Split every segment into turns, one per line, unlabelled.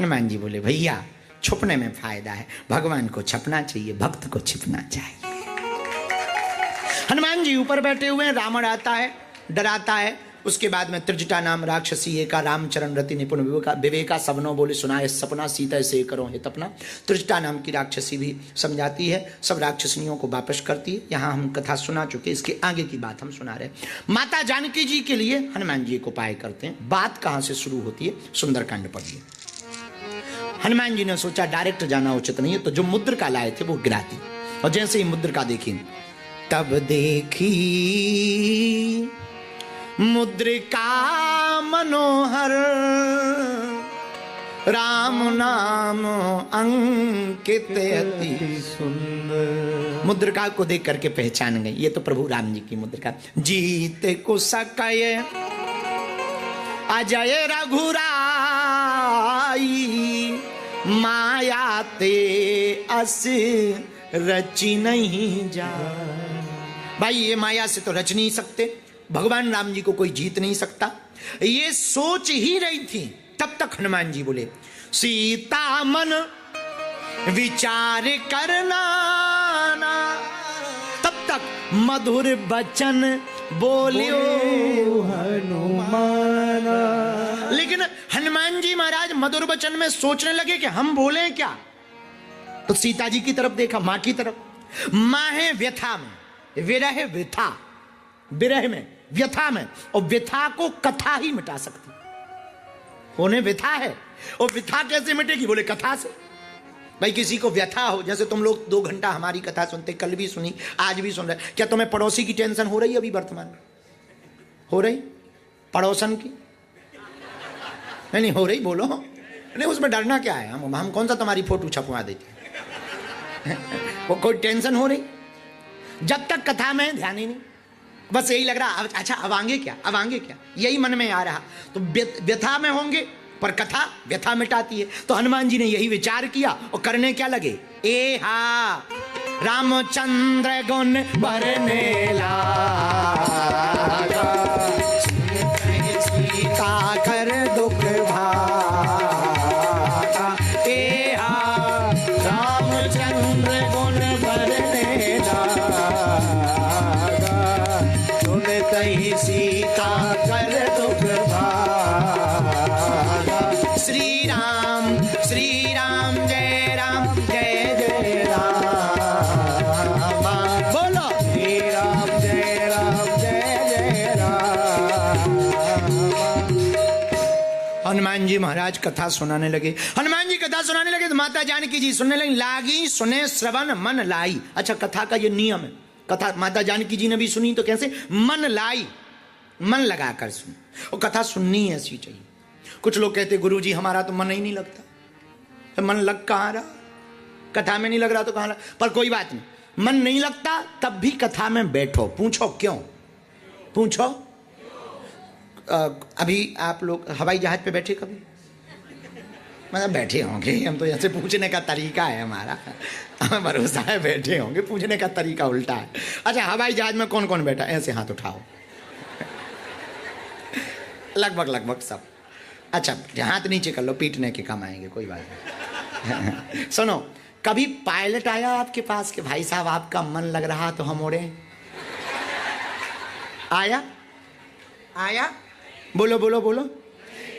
हनुमान जी बोले भैया छुपने में फायदा है, भगवान को छपना चाहिए, भक्त को छिपना चाहिए। हनुमान जी ऊपर बैठे हुए हैं, रावण आता है, डराता है। उसके बाद में त्रिजटा नाम राक्षसी एका रामचरण रति निपुण विवेका सबनो बोले सुनाए सपना सीता से करो हित अपना। त्रिजटा नाम की राक्षसी भी समझाती है, सब राक्षसनियों को वापस करती है। यहाँ हम कथा सुना चुके, इसके आगे की बात हम सुना रहे। माता जानकी जी के लिए हनुमान जी एक उपाय करते हैं। बात कहाँ से शुरू होती है, सुंदरकांड पढ़िए। हनुमान जी ने सोचा डायरेक्ट जाना उचित नहीं है, तो जो मुद्रिका लाए थे वो गिरा दी, और जैसे ही मुद्रिका देखी तब देखी मुद्रिका मनोहर राम नाम अंकित अति सुंदर। मुद्रिका को देख करके पहचान गई, ये तो प्रभु राम जी की मुद्रिका। जीते को सकय अजय रघुराई माया ते अस रची नहीं जा। भाई ये माया से तो रच नहीं सकते, भगवान राम जी को कोई जीत नहीं सकता। ये सोच ही रही थी, तब तक हनुमान जी बोले सीता मन विचार करना ना। तब तक मधुर बचन बोलियो हनुमान। लेकिन हनुमान जी महाराज मधुर वचन में सोचने लगे कि हम बोले क्या, तो सीता जी की तरफ देखा, मां की तरफ। मां है व्यथा में, विरह व्यथा, विरह में व्यथा में, और व्यथा को कथा ही मिटा सकती। उन्हें व्यथा है, और व्यथा कैसे मिटेगी, बोले कथा से। भाई किसी को व्यथा हो, जैसे तुम लोग 2 घंटा हमारी कथा सुनते, कल भी सुनी आज भी सुन रहे, क्या तुम्हें पड़ोसी की टेंशन हो रही है अभी वर्तमान में? हो रही? पड़ोसन की नहीं हो रही, बोलो। नहीं उसमें डरना क्या है, हम कौन सा तुम्हारी फोटो छपवा देते वो कोई टेंशन हो रही? जब तक कथा में ध्यान ही नहीं, बस यही लग रहा अच्छा अब आगे क्या, अब आगे क्या, यही मन में आ रहा। तो व्यथा में होंगे, पर कथा व्यथा मिटाती है। तो हनुमान जी ने यही विचार किया और करने क्या लगे, ए हा रामचंद्र गुण बरने लागा सीता कर दुख भागा। ए हा रामचंद्र गुण बरने लागा सुनते ही सीता कर दुख भागा। श्री राम जय राम जय जय राम। बोलो श्री राम जय जय राम। हनुमान जी महाराज कथा सुनाने लगे। हनुमान जी कथा सुनाने लगे तो माता जानकी जी सुनने लगी। लागी सुने श्रवण मन लाई। अच्छा कथा का ये नियम है, कथा माता जानकी जी ने भी सुनी तो कैसे, मन लाई, मन लगा कर सुन। और कथा सुननी ऐसी चाहिए। कुछ लोग कहते गुरुजी हमारा तो मन ही नहीं लगता, तो मन लग कहाँ रहा, कथा में नहीं लग रहा तो कहाँ लगा। पर कोई बात नहीं, मन नहीं लगता तब भी कथा में बैठो, पूछो क्यों, पूछो। अभी आप लोग हवाई जहाज पे बैठे कभी, मतलब बैठे होंगे, हम तो ऐसे पूछने का तरीका है हमारा, हमें भरोसा है बैठे होंगे, पूछने का तरीका उल्टा है। अच्छा हवाई जहाज में कौन कौन बैठा, ऐसे हाथ उठाओ। लगभग सब। अच्छा हाथ नीचे कर लो, पीटने के काम आएंगे, कोई बात नहीं। सुनो, कभी पायलट आया आपके पास कि भाई साहब आपका मन लग रहा तो हम उड़े? आया? बोलो बोलो बोलो।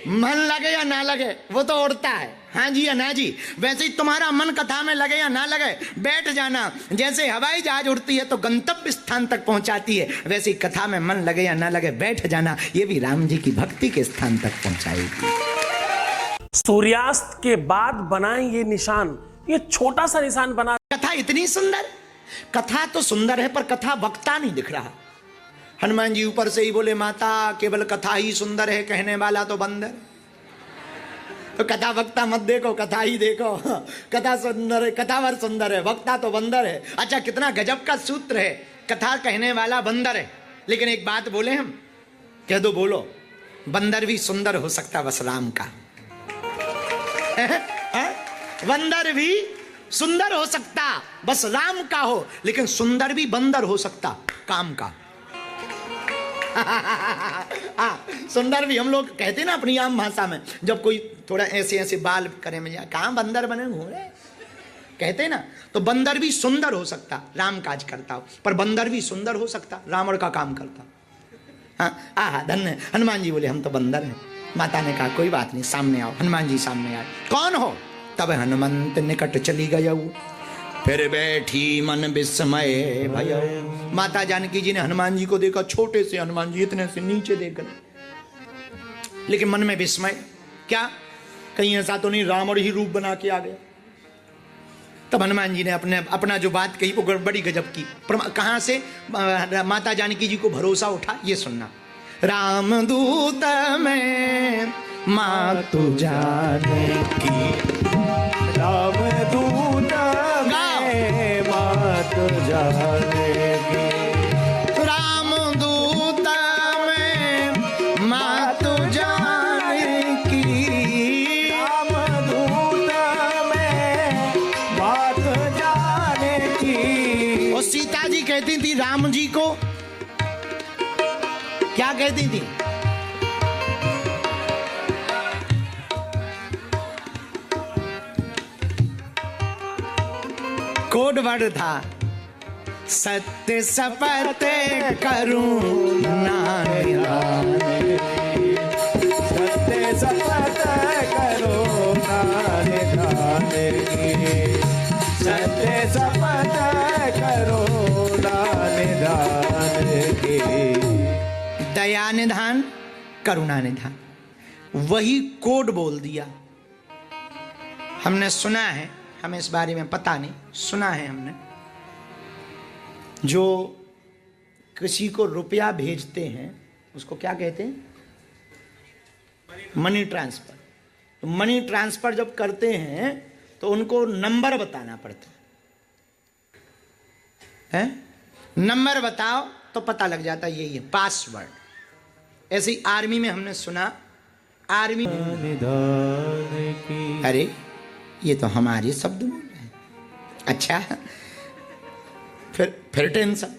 मन लगे या ना लगे वो तो उड़ता है, हाँ जी या ना जी। वैसे ही तुम्हारा मन कथा में लगे या ना लगे बैठ जाना। जैसे हवाई जहाज उड़ती है तो गंतव्य स्थान तक पहुंचाती है, वैसे ही कथा में मन लगे या ना लगे बैठ जाना, ये भी राम जी की भक्ति के स्थान तक पहुंचाएगी।
सूर्यास्त के बाद बनाए ये निशान, ये छोटा सा निशान बना।
कथा इतनी सुंदर, कथा तो सुंदर है पर कथा वक्ता नहीं दिख रहा। हनुमान जी ऊपर से ही बोले माता केवल कथा ही सुंदर है, कहने वाला तो बंदर। तो कथा वक्ता मत देखो, कथा ही देखो। कथा सुंदर है, कथावर सुंदर है, वक्ता तो बंदर है। अच्छा कितना गजब का सूत्र है, कथा कहने वाला बंदर है। लेकिन एक बात बोले हम, कह दो बोलो, बंदर भी सुंदर हो सकता बस राम का। बंदर भी सुंदर हो सकता बस राम का हो, लेकिन सुंदर भी बंदर हो सकता काम का। सुंदर भी हम लोग कहते ना अपनी आम भाषा में, जब कोई थोड़ा ऐसे ऐसे बाल करे में जा, कहाँ बंदर बने घूम रहे कहते ना। तो बंदर भी सुंदर हो सकता राम काज करता हो, पर बंदर भी सुंदर हो सकता रावण का काम करता। हाँ आहा धन्य। हनुमान जी बोले हम तो बंदर हैं। माता ने कहा कोई बात नहीं, सामने आओ। हनुमान जी सामने आए। कौन हो? तब हनुमंत निकट चली गया, फिर बैठी मन विस्मय भय। माता जानकी जी ने हनुमान जी को देखा, छोटे से हनुमान जी इतने से नीचे देखकर, लेकिन मन में विस्मय। क्या कहीं ऐसा तो नहीं रावण ही रूप बना के आ गया? तब हनुमान जी ने अपना जो बात कही वो बड़ी गजब की। कहां से माता जानकी जी को भरोसा उठा ये सुनना। रामदूत में मातु जानकी,
रामदूत में मातु जानकी,
रामदूत में मातु जानकी,
रामदूत में मातु जानकी।
और सीता जी कहती थी राम जी को, क्या कहती थी? कोड वर्ड था सत्य शपथ करुणा निधान,
सत्य शपथ करुणा निधान की, सत्य शपथ करुणा निधान की।
दया निधान करुणा निधान, वही कोड बोल दिया। हमने सुना है, हमें इस बारे में पता नहीं, सुना है हमने, जो किसी को रुपया भेजते हैं उसको क्या कहते हैं? Money transfer. तो मनी ट्रांसफर जब करते हैं तो उनको नंबर बताना पड़ता है। नंबर बताओ तो पता लग जाता है, यही है पासवर्ड। ऐसे ही आर्मी में हमने सुना, आर्मी अरे ये तो हमारे शब्द बोल रहे हैं। अच्छा फिर टेंशन,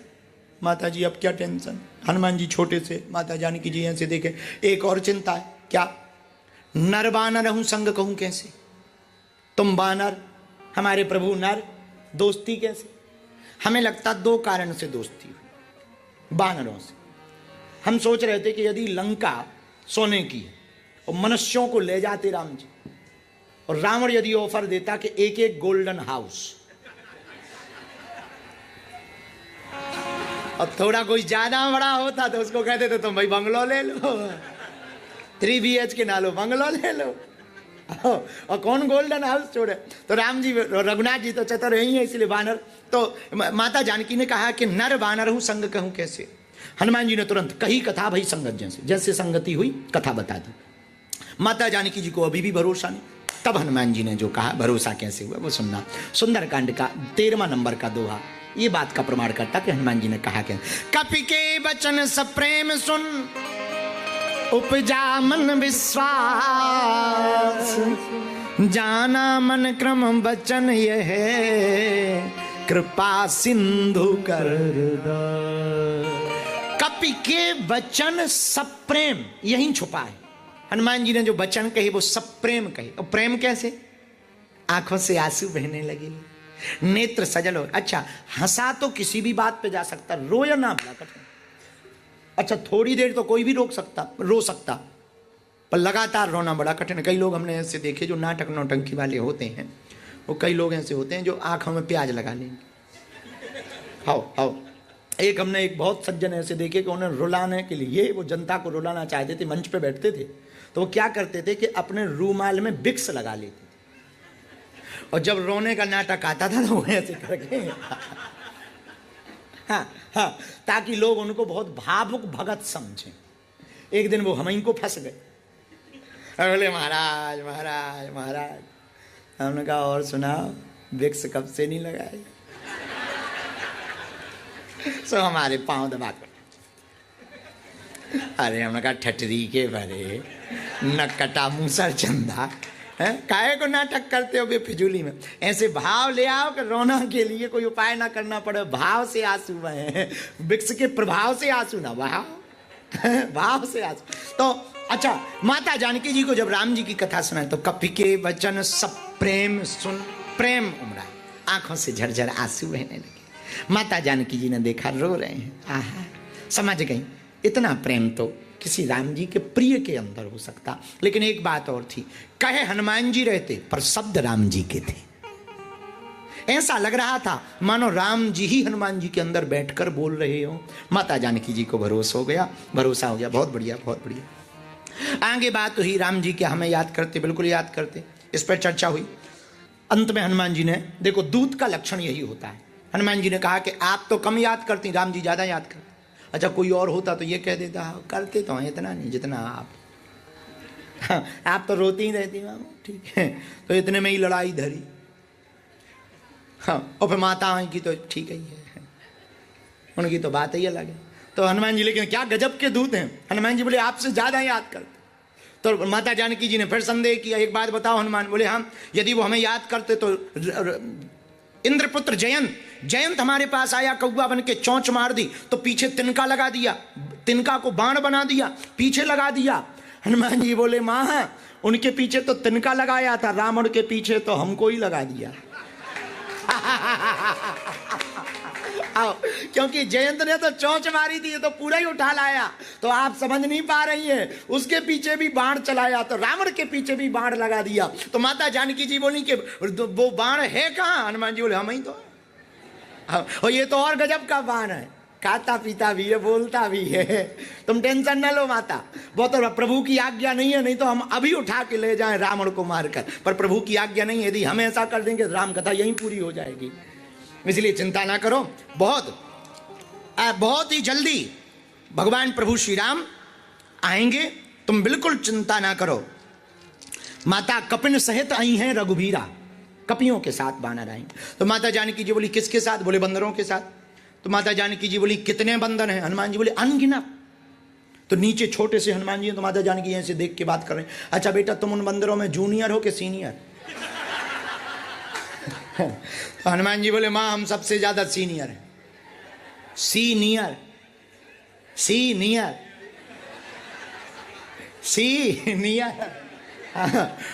माता जी अब क्या टेंशन? हनुमान जी छोटे से, माता जानकी जी ऐसे देखे। एक और चिंता है, क्या? नर बानर हूं संग कहूं कैसे? तुम बानर, हमारे प्रभु नर, दोस्ती कैसे? हमें लगता दो कारण से दोस्ती हुई बानरों से। हम सोच रहे थे कि यदि लंका सोने की है और मनुष्यों को ले जाते राम जी, और रावण यदि ऑफर देता कि एक एक गोल्डन हाउस, और थोड़ा कोई ज्यादा बड़ा होता तो उसको कहते थे तुम भाई बंगलो ले लो, 3 BHK ना लो, बंगलो ले लो। और कौन गोल्डन हाउस छोड़े? तो राम जी, रघुनाथ जी तो चतुर ही है, इसलिए बानर। तो माता जानकी ने कहा कि नर बानर हूं संग कहूं कैसे? हनुमान जी ने तुरंत कही कथा भई संगत, जैसे जैसे संगति हुई कथा बता दी। माता जानकी जी को अभी भी भरोसा नहीं। तब हनुमान जी ने जो कहा भरोसा कैसे हुआ वो सुनना। सुंदरकांड का 13वां नंबर का दोहा ये बात का प्रमाण करता कि हनुमान जी ने कहा क्या। कपि के वचन सप्रेम सुन, उपजा मन विश्वास, जाना मन क्रम वचन यह कृपा सिंधु कर। कपि के वचन सप्रेम, यही छुपा है। हनुमान जी ने जो वचन कहे वो सप्रेम कहे। और प्रेम कैसे? आंखों से आंसू बहने लगे, नेत्र सजल हो। अच्छा हंसा तो किसी भी बात पे जा सकता, रोया ना बड़ा कठिन। अच्छा थोड़ी देर तो कोई भी रो सकता, पर लगातार रोना बड़ा कठिन। कई लोग हमने ऐसे देखे जो नाटक नौटंकी वाले होते हैं, वो कई लोग ऐसे होते हैं जो आंखों में प्याज लगा लेंगे। हाओ एक हमने एक बहुत सज्जन ऐसे देखे कि उन्हें रुलाने के लिए, वो जनता को रुलाना चाहते थे, मंच पे बैठते थे तो वो क्या करते थे कि अपने रूमाल में विक्स लगा लेते थे, और जब रोने का नाटक आता था तो वो ऐसे करके हाँ, ताकि लोग उनको बहुत भावुक भगत समझें। एक दिन वो हम को फंस गए, बोले महाराज महाराज महाराज। हमने कहा और सुनाओ, विक्स कब से नहीं लगाए? सो हमारे पांव दबा कर, अरे हमने कहा ठटरी के भरे न कटा मूसर चंदा, काहे को नाटक करते हो बेफिजूली में? ऐसे भाव ले आओ कि रोना के लिए कोई उपाय ना करना पड़े, भाव से आंसू बहे, विक्स के प्रभाव से आंसू ना बहाओ, भाव से आंसू। तो अच्छा, माता जानकी जी को जब राम जी की कथा सुनाई तो कपि के वचन सब प्रेम सुन प्रेम उमड़ा, आंखों से झरझर आंसू बहने लगे। माता जानकी जी ने देखा, रो रहे हैं। आहा, समझ गई इतना प्रेम तो किसी राम जी के प्रिय के अंदर हो सकता। लेकिन एक बात और थी, कहे हनुमान जी रहते पर शब्द राम जी के थे। ऐसा लग रहा था मानो राम जी ही हनुमान जी के अंदर बैठकर बोल रहे हो। माता जानकी जी को भरोसा हो गया। बहुत बढ़िया, बहुत बढ़िया। आगे बात हुई, राम जी क्या हमें याद करते? बिल्कुल याद करते। इस पर चर्चा हुई। अंत में हनुमान जी ने, देखो दूत का लक्षण यही होता है, हनुमान जी ने कहा कि आप तो कम याद करती, राम जी ज्यादा याद करते। अच्छा, कोई और होता तो ये कह देता, करते तो हैं इतना नहीं जितना आप। हाँ, आप तो रोती ही रहती मामू, ठीक है, तो इतने में ही लड़ाई धरी। हाँ, और फिर माता की तो ठीक ही है, उनकी तो बात ही अलग है। तो हनुमान जी लेकिन क्या गजब के दूत हैं। हनुमान जी बोले आपसे ज्यादा याद करते। तो माता जानकी जी ने फिर संदेह किया, एक बात बताओ हनुमान। बोले हाँ, यदि वो हमें याद करते तो इंद्रपुत्र जयंत हमारे पास आया, कौवा बन के चोंच मार दी तो पीछे तिनका लगा दिया, तिनका को बाण बना दिया, पीछे लगा दिया। हनुमान जी बोले मां, उनके पीछे तो तिनका लगाया था, रावण के पीछे तो हमको ही लगा दिया। आओ, क्योंकि जयंत ने तो चोंच मारी थी, तो पूरा ही उठा लाया। तो आप समझ नहीं पा रही हैं, उसके पीछे भी बाण चलाया, तो रावण के पीछे भी बाण लगा दिया। तो माता जानकी जी बोली कि वो बाण है कहाँ? हनुमान जी बोले हम ही तो है। और ये तो और गजब का बाण है, खाता पीता भी है, बोलता भी है। तुम टेंशन न लो माता, वो तो प्रभु की आज्ञा नहीं है, नहीं तो हम अभी उठा के ले जाएं रावण को मारकर, पर प्रभु की आज्ञा नहीं है। यदि हम ऐसा कर देंगे राम कथा यहीं पूरी हो जाएगी, इसलिए चिंता ना करो। बहुत ही जल्दी भगवान प्रभु श्री राम आएंगे, तुम बिल्कुल चिंता ना करो। माता कपिन सहित आई हैं रघुबीरा, कपियों के साथ बानर आएंगे। तो माता जानकी जी बोली किसके साथ? बोले बंदरों के साथ। तो माता जानकी जी बोली कितने बंदर हैं? हनुमान जी बोले अनगिनत। तो नीचे छोटे से हनुमान जी हैं, तो माता जानकी ऐसे देख के बात कर रहे हैं। अच्छा बेटा, तुम उन बंदरों में जूनियर हो कि सीनियर? तो हनुमान जी बोले मां, हम सबसे ज्यादा सीनियर हैं। Senior senior senior